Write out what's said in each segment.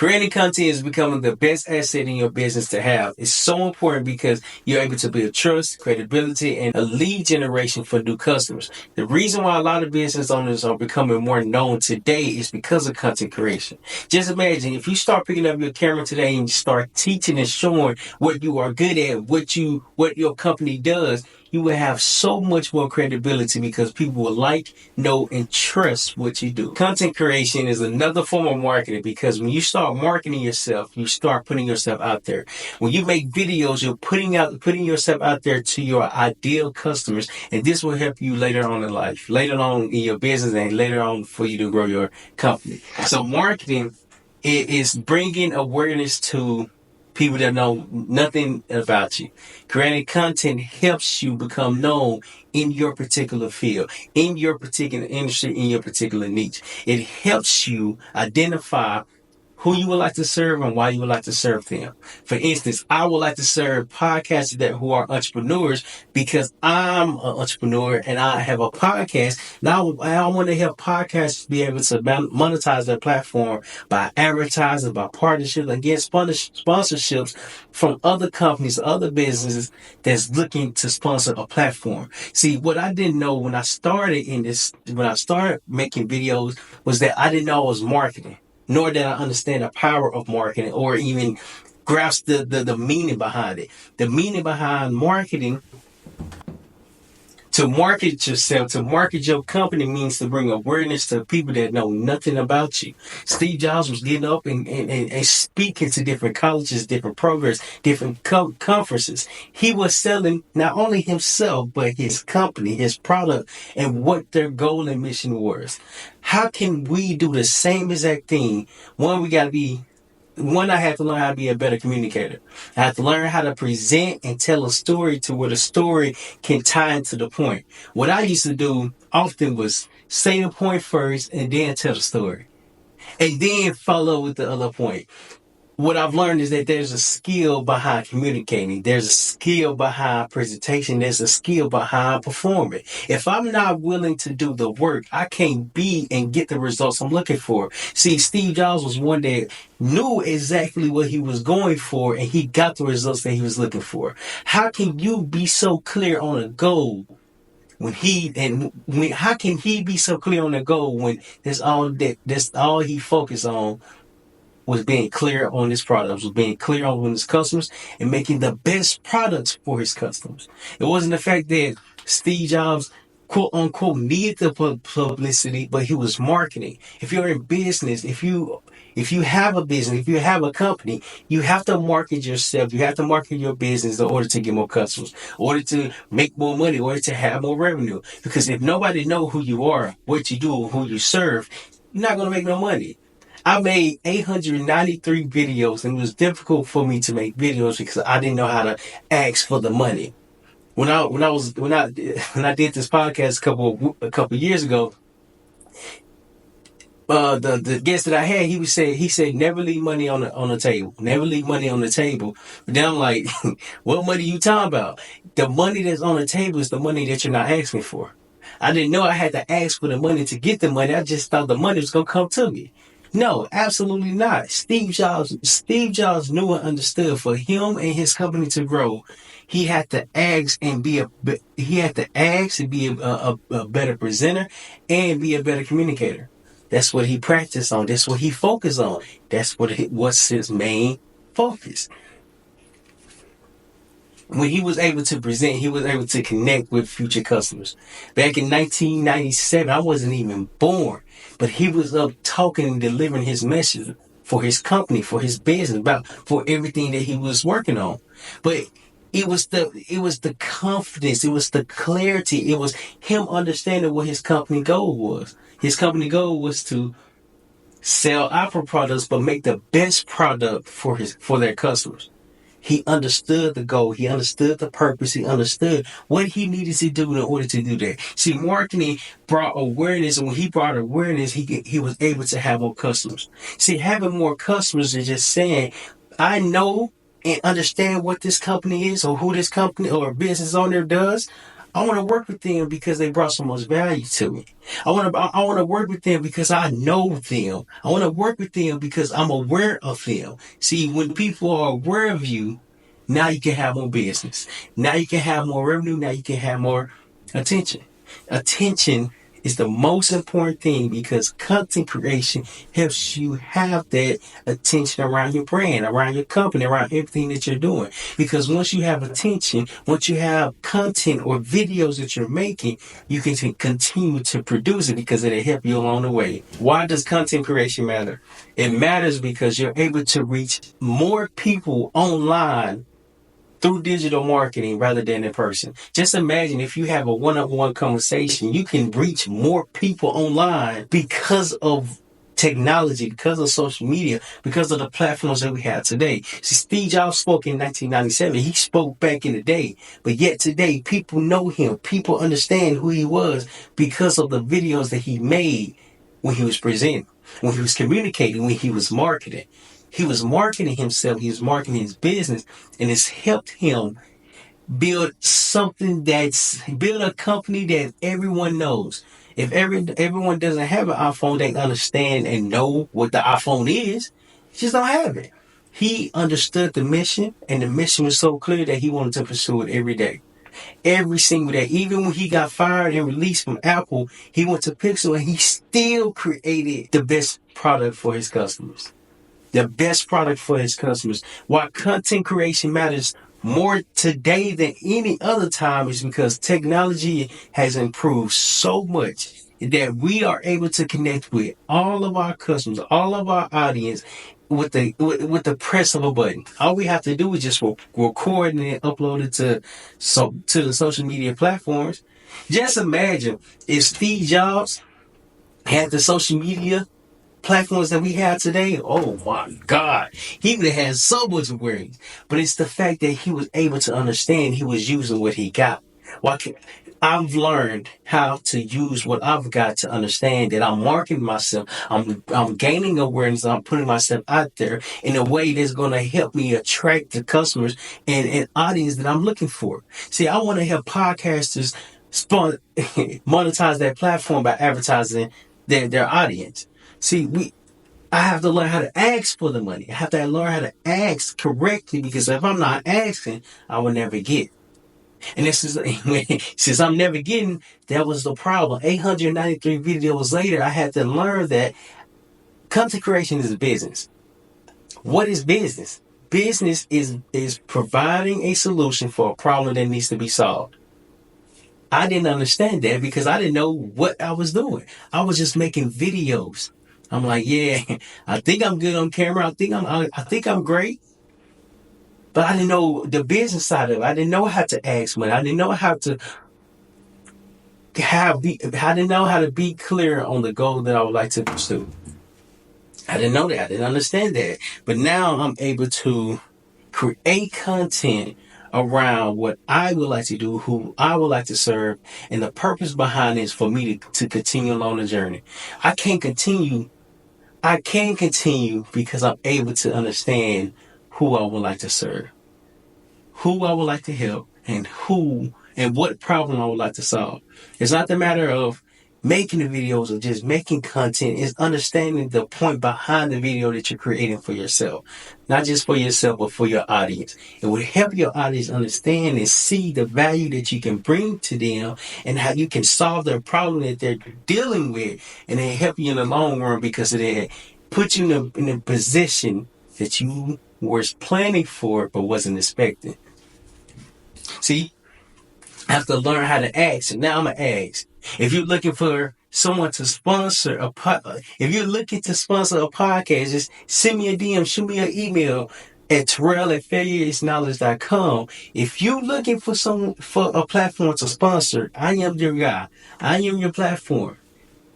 Creating content is becoming the best asset in your business to have. It's so important because you're able to build trust, credibility, and a lead generation for new customers. The reason why a lot of business owners are becoming more known today is because of content creation. Just imagine if you start picking up your camera today and you start teaching and showing what you are good at, what your company does, you will have so much more credibility because people will like, know, and trust what you do. Content creation is another form of marketing because when you start marketing yourself, you start putting yourself out there. When you make videos, you're putting yourself out there to your ideal customers, and this will help you later on in life, later on in your business, and later on for you to grow your company. So marketing is bringing awareness to people that know nothing about you. Creating content helps you become known in your particular field, in your particular industry, in your particular niche. It helps you identify who you would like to serve and why you would like to serve them. For instance, I would like to serve podcasters who are entrepreneurs because I'm an entrepreneur and I have a podcast. Now I want to help podcasters be able to monetize their platform by advertising, by partnerships, and get sponsorships from other companies, other businesses that's looking to sponsor a platform. See, what I didn't know when I started making videos was that I didn't know I was marketing. Nor did I understand the power of marketing or even grasp the meaning behind it. The meaning behind marketing, to market yourself, to market your company means to bring awareness to people that know nothing about you. Steve Jobs was getting up and speaking to different colleges, different programs, different conferences. He was selling not only himself, but his company, his product, and what their goal and mission was. How can we do the same exact thing? I had to learn how to be a better communicator. I had to learn how to present and tell a story to where the story can tie into the point. What I used to do often was say the point first and then tell the story. And then follow with the other point. What I've learned is that there's a skill behind communicating. There's a skill behind presentation. There's a skill behind performing. If I'm not willing to do the work, I can't be and get the results I'm looking for. See, Steve Jobs was one that knew exactly what he was going for and he got the results that he was looking for. How can you be so clear on a goal how can he be so clear on a goal when that's all he focused on? Was being clear on his products, was being clear on his customers, and making the best products for his customers. It wasn't the fact that Steve Jobs, quote unquote, needed the publicity, but he was marketing. If you're in business, if you have a business, if you have a company, you have to market yourself. You have to market your business in order to get more customers, in order to make more money, in order to have more revenue. Because if nobody knows who you are, what you do, who you serve, you're not going to make no money. I made 893 videos, and it was difficult for me to make videos because I didn't know how to ask for the money. When I did this podcast a couple years ago, the guest that I had, he said never leave money on the table, never leave money on the table. But then I'm like, what money you talking about? The money that's on the table is the money that you're not asking for. I didn't know I had to ask for the money to get the money. I just thought the money was gonna come to me. No, absolutely not. Steve Jobs knew and understood for him and his company to grow, he had to ask and be a better presenter and be a better communicator. That's what he practiced on. That's what he focused on. That's what's his main focus. When he was able to present, he was able to connect with future customers. Back in 1997, I wasn't even born, but he was up talking and delivering his message for his company, for his business, for everything that he was working on. But it was the confidence, it was the clarity, it was him understanding what his company goal was. His company goal was to sell Apple products, but make the best product for their customers. He understood the goal. He understood the purpose. He understood what he needed to do in order to do that. See, marketing brought awareness, and when he brought awareness, he was able to have more customers. See, having more customers is just saying, I know and understand what this company is or who this company or business owner does. I want to work with them because they brought so much value to me. I want to work with them because I know them. I want to work with them because I'm aware of them. See, when people are aware of you, now you can have more business. Now you can have more revenue. Now you can have more attention. Attention is the most important thing because content creation helps you have that attention around your brand, around your company, around everything that you're doing. Because once you have attention, once you have content or videos that you're making, you can continue to produce it because it'll help you along the way. Why does content creation matter? It matters because you're able to reach more people online through digital marketing rather than in person. Just imagine if you have a one-on-one conversation, you can reach more people online because of technology, because of social media, because of the platforms that we have today. See, Steve Jobs spoke in 1997. He spoke back in the day, but yet today people know him. People understand who he was because of the videos that he made when he was presenting, when he was communicating, when he was marketing. He was marketing himself. He was marketing his business, and it's helped him build build a company that everyone knows. If everyone doesn't have an iPhone, they understand and know what the iPhone is. Just don't have it. He understood the mission, and the mission was so clear that he wanted to pursue it every day. Every single day. Even when he got fired and released from Apple, he went to Pixel and he still created the best product for his customers. The best product for his customers. Why content creation matters more today than any other time is because technology has improved so much that we are able to connect with all of our customers, all of our audience with the press of a button. All we have to do is just record and then upload it to the social media platforms. Just imagine if Steve Jobs had the social media platforms that we have today. Oh my God. He would have had so much awareness. But it's the fact that he was able to understand he was using what he got. I've learned how to use what I've got to understand that I'm marketing myself. I'm gaining awareness. I'm putting myself out there in a way that's going to help me attract the customers and audience that I'm looking for. See, I want to help podcasters monetize their platform by advertising their audience. See, I have to learn how to ask for the money. I have to learn how to ask correctly because if I'm not asking, I will never get. And this is since I'm never getting, that was the problem. 893 videos later, I had to learn that content creation is a business. What is business? Business is providing a solution for a problem that needs to be solved. I didn't understand that because I didn't know what I was doing. I was just making videos. I'm like, yeah, I think I'm good on camera. I think I'm great. But I didn't know the business side of it. I didn't know how to ask money. I didn't know how to I didn't know how to be clear on the goal that I would like to pursue. I didn't know that. I didn't understand that. But now I'm able to create content around what I would like to do, who I would like to serve, and the purpose behind it is for me to continue along the journey. I can continue because I'm able to understand who I would like to serve, who I would like to help, and what problem I would like to solve. It's not the matter of making the videos or just making content. It's understanding the point behind the video that you're creating for yourself. Not just for yourself, but for your audience. It will help your audience understand and see the value that you can bring to them and how you can solve their problem that they're dealing with. And it help you in the long run because it put you in a position that you were planning for but wasn't expecting. See, I have to learn how to ask, and now I'm gonna ask. If you're looking for someone to sponsor if you're looking to sponsor a podcast, just send me a DM, shoot me an email at Terrell@fairyaknowledge.com. If you're looking for a platform to sponsor, I am your guy. I am your platform.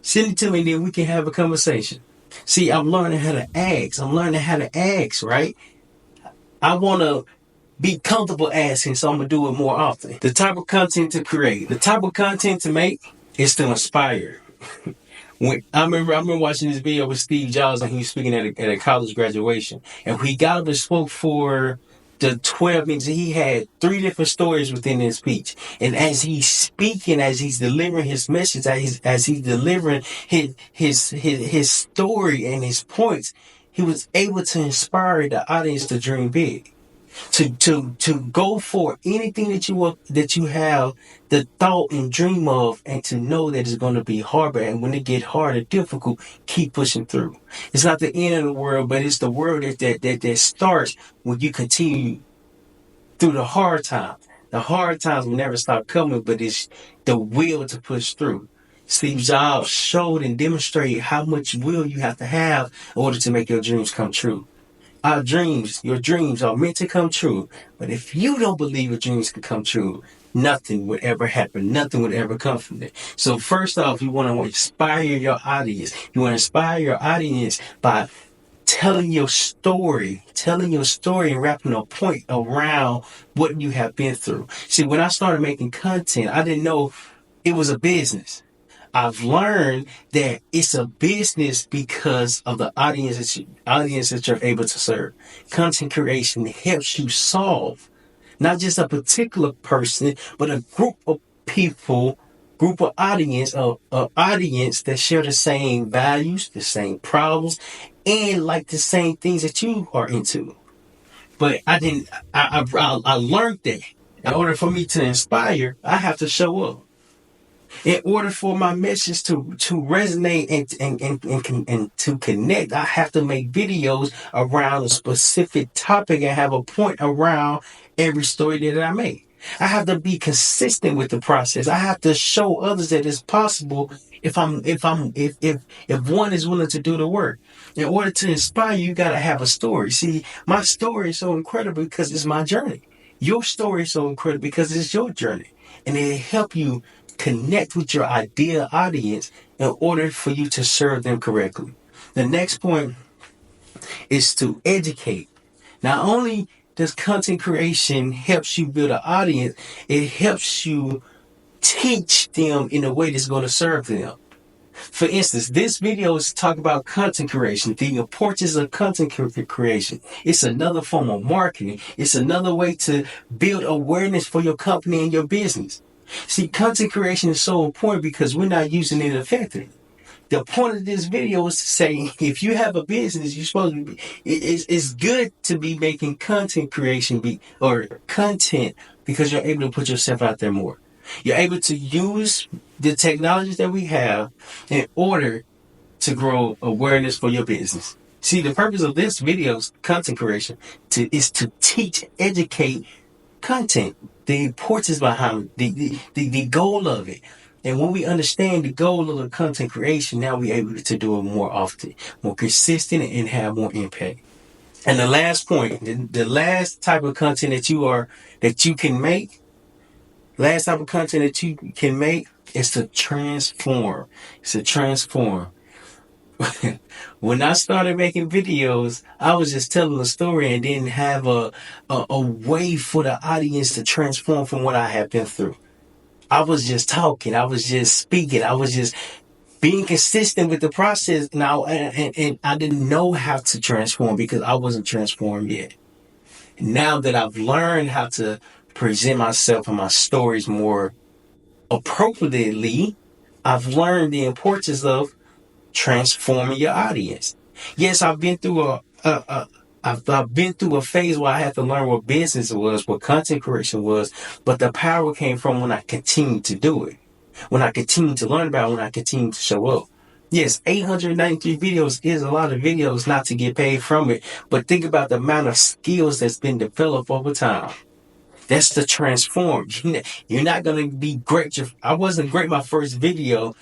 Send it to me, and then we can have a conversation. See, I'm learning how to ask. Right? I want to be comfortable asking, so I'm going to do it more often. The type of content to create, the type of content to make is to inspire. I remember watching this video with Steve Jobs and he was speaking at a college graduation. And he got up and spoke for the 12 minutes, he had 3 different stories within his speech. And as he's speaking, as he's delivering his message, as he's delivering his story and his points, he was able to inspire the audience to dream big. To go for anything that you have the thought and dream of, and to know that it's going to be harder, and when it get harder, difficult, keep pushing through. It's not the end of the world, but it's the world that starts when you continue through the hard times. The hard times will never stop coming, but it's the will to push through. Steve Jobs showed and demonstrated how much will you have to have in order to make your dreams come true. Our dreams, your dreams are meant to come true. But if you don't believe your dreams can come true, nothing would ever happen. Nothing would ever come from it. So first off, you want to inspire your audience. You want to inspire your audience by telling your story and wrapping a point around what you have been through. See, when I started making content, I didn't know it was a business. I've learned that it's a business because of the audience that you're able to serve. Content creation helps you solve not just a particular person, but a group of people, group of audience, audience that share the same values, the same problems, and like the same things that you are into. But I didn't. I learned that in order for me to inspire, I have to show up. In order for my message to resonate and to connect, I have to make videos around a specific topic and have a point around every story that I make. I have to be consistent with the process. I have to show others that it's possible if one is willing to do the work. In order to inspire you, you gotta have a story. See, my story is so incredible because it's my journey. Your story is so incredible because it's your journey. And it help you connect with your ideal audience in order for you to serve them correctly. The next point is to educate. Not only does content creation helps you build an audience, it helps you teach them in a way that's going to serve them. For instance, this video is talking about content creation, the importance of content creation. It's another form of marketing. It's another way to build awareness for your company and your business. See, content creation is so important because we're not using it effectively. The point of this video is to say, if you have a business, you're supposed to be, it's good to be making content creation or content because you're able to put yourself out there more. You're able to use the technologies that we have in order to grow awareness for your business. See, the purpose of this video's content creation is to teach, educate content, the importance behind the goal of it. And when we understand the goal of the content creation, now we're able to do it more often, more consistent, and have more impact. And the last point, the last type of content that you can make, last type of content that you can make is to transform. It's to transform. When I started making videos, I was just telling a story and didn't have a way for the audience to transform from what I had been through. I was just talking. I was just speaking. I was just being consistent with the process. Now, and I didn't know how to transform because I wasn't transformed yet. Now that I've learned how to present myself and my stories more appropriately, I've learned the importance of transforming your audience. Yes, I've been through I've been through a phase where I had to learn what business was, what content creation was, but the power came from when I continued to do it. When I continued to learn about it, when I continued to show up. Yes, 893 videos is a lot of videos not to get paid from it, but think about the amount of skills that's been developed over time. That's the transform. You're not going to be great. I wasn't great my first video,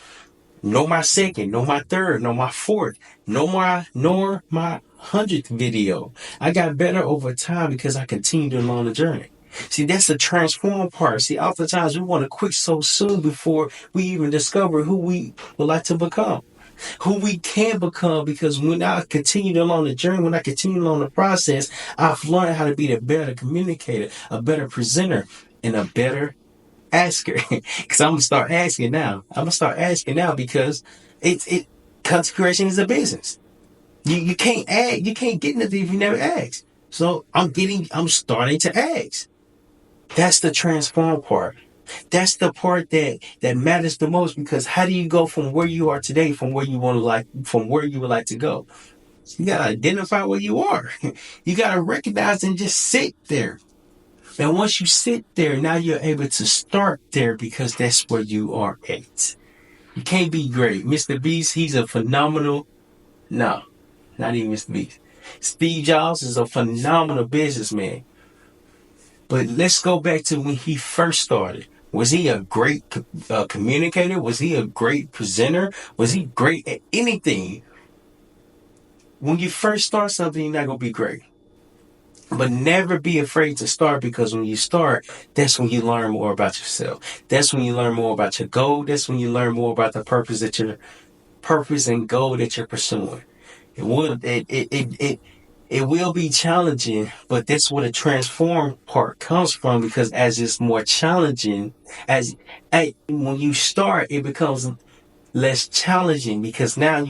nor my second, nor my third, nor my fourth, nor my 100th video. I got better over time because I continued along the journey. See, that's the transform part. See, oftentimes we want to quit so soon before we even discover who we would like to become, who we can become, because when I continued along the journey, when I continued along the process, I've learned how to be a better communicator, a better presenter, and a better asker. Because I'm gonna start asking now. Because content creation is a business. You can't get nothing if you never ask. So I'm starting to ask. That's the transform part. That's the part that matters the most, because how do you go from where you are today, from where you would like to go? You gotta identify where you are. You gotta recognize and just sit there. And once you sit there, now you're able to start there, because that's where you are at. You can't be great. Mr. Beast, he's a phenomenal, no, not even Mr. Beast. Steve Jobs is a phenomenal businessman. But let's go back to when he first started. Was he a great communicator? Was he a great presenter? Was he great at anything? When you first start something, you're not going to be great. But never be afraid to start, because when you start, that's when you learn more about yourself. That's when you learn more about your goal. That's when you learn more about the purpose and goal that you're pursuing. It will be challenging, but that's where the transform part comes from, because as it's more challenging, when you start, it becomes less challenging, because now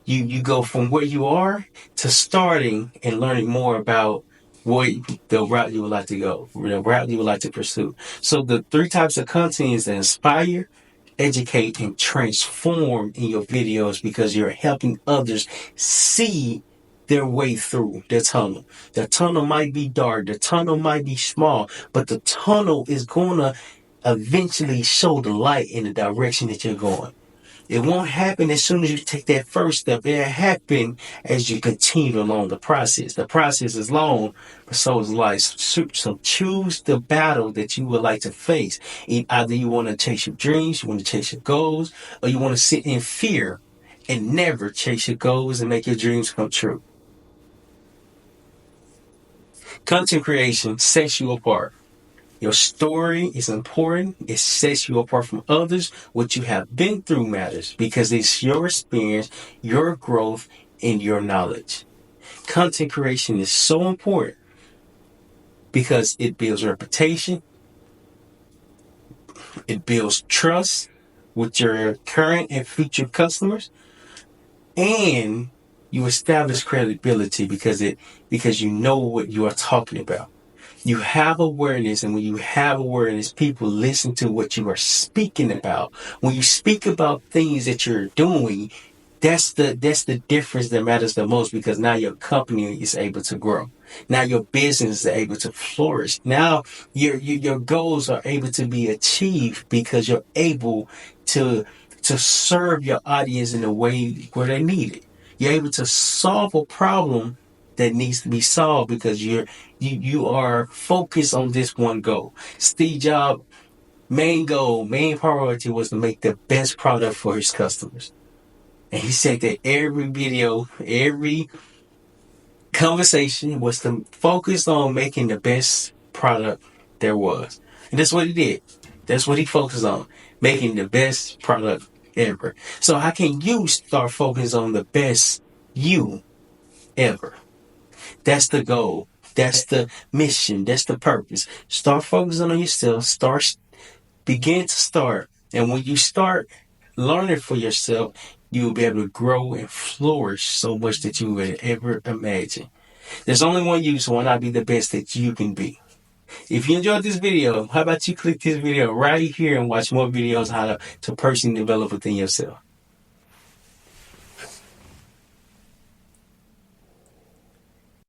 you go from where you are to starting and learning more about what the route you would like to go, the route you would like to pursue. So the three types of content is to inspire, educate, and transform in your videos, because you're helping others see their way through the tunnel. The tunnel might be dark, the tunnel might be small, but the tunnel is going to eventually show the light in the direction that you're going. It won't happen as soon as you take that first step. It'll happen as you continue along the process. The process is long, but so is life. So choose the battle that you would like to face. Either you want to chase your dreams, you want to chase your goals, or you want to sit in fear and never chase your goals and make your dreams come true. Content creation sets you apart. Your story is important. It sets you apart from others. What you have been through matters, because it's your experience, your growth, and your knowledge. Content creation is so important because it builds reputation. It builds trust with your current and future customers. And you establish credibility, because you know what you are talking about. You have awareness, and when you have awareness, people listen to what you are speaking about. When you speak about things that you're doing, that's the difference that matters the most, because now your company is able to grow. Now your business is able to flourish. Now your goals are able to be achieved, because you're able to serve your audience in a way where they need it. You're able to solve a problem that needs to be solved, because you are focused on this one goal. Steve Jobs' main priority was to make the best product for his customers. And he said that every video, every conversation was to focus on making the best product there was. And that's what he did. That's what he focused on, making the best product ever. So how can you start focusing on the best you ever? That's the goal. That's the mission. That's the purpose. Start focusing on yourself. Begin to start. And when you start learning for yourself, you will be able to grow and flourish so much that you would ever imagine. There's only one you, so why not be the best that you can be? If you enjoyed this video, how about you click this video right here and watch more videos on how to personally develop within yourself.